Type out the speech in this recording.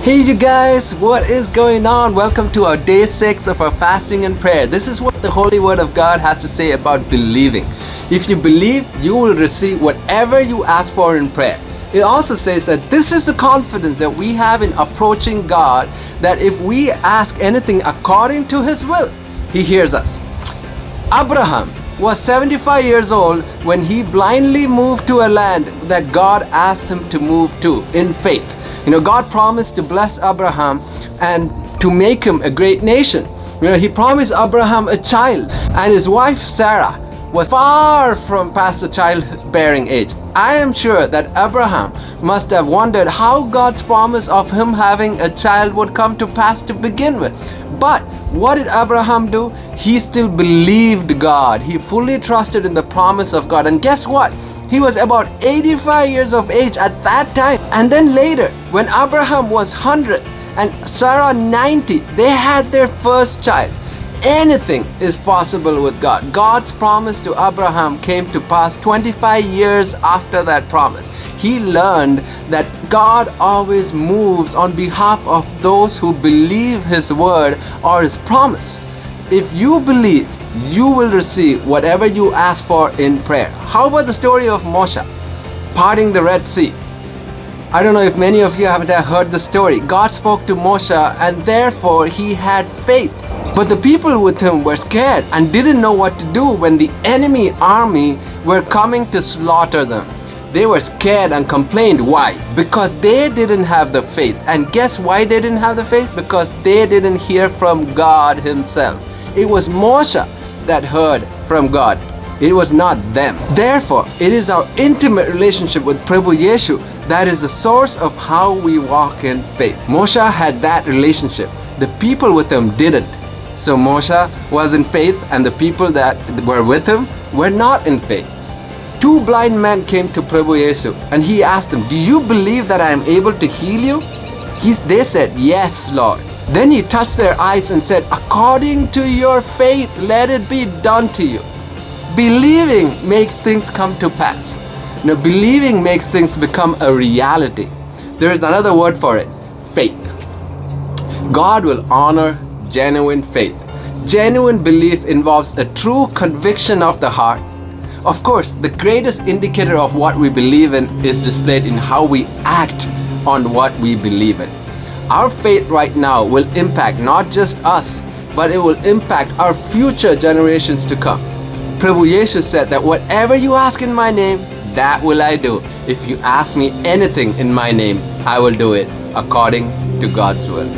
Hey you guys, what is going on? Welcome to our day 6 of our fasting and prayer. This is what the Holy Word of God has to say about believing. If you believe, you will receive whatever you ask for in prayer. It also says that this is the confidence that we have in approaching God, that if we ask anything according to His will, He hears us. Abraham was 75 years old when he blindly moved to a land that God asked him to move to in faith. God promised to bless Abraham and to make him a great nation. He promised Abraham a child, and his wife Sarah was far from past the childbearing age. I am sure that Abraham must have wondered how God's promise of him having a child would come to pass to begin with. But what did Abraham do? He still believed God. He fully trusted in the promise of God. And guess what? He was about 85 years of age at that time. And then later, when Abraham was 100 and Sarah 90, they had their first child. Anything is possible with God. God's promise to Abraham came to pass 25 years after that promise. He learned that God always moves on behalf of those who believe His word or His promise. If you believe, you will receive whatever you ask for in prayer. How about the story of Moksha parting the Red Sea? I don't know if many of you haven't heard the story. God spoke to Moksha and therefore he had faith. But the people with him were scared and didn't know what to do when the enemy army were coming to slaughter them. They were scared and complained. Why? Because they didn't have the faith. And guess why they didn't have the faith? Because they didn't hear from God Himself. It was Moksha that heard from God. It was not them. Therefore, it is our intimate relationship with Prabhu Yeshu that is the source of how we walk in faith. Moksha had that relationship. The people with him didn't. So Moksha was in faith and the people that were with him were not in faith. Two blind men came to Prabhu Yeshu and he asked them, "Do you believe that I am able to heal you?" They said, "Yes, Lord." Then he touched their eyes and said, "According to your faith, let it be done to you." Believing makes things come to pass. Believing makes things become a reality. There is another word for it, faith. God will honor genuine faith. Genuine belief involves a true conviction of the heart. Of course, the greatest indicator of what we believe in is displayed in how we act on what we believe in. Our faith right now will impact not just us, but it will impact our future generations to come. Prabhu Yeshu said that whatever you ask in my name, that will I do. If you ask me anything in my name, I will do it according to God's will.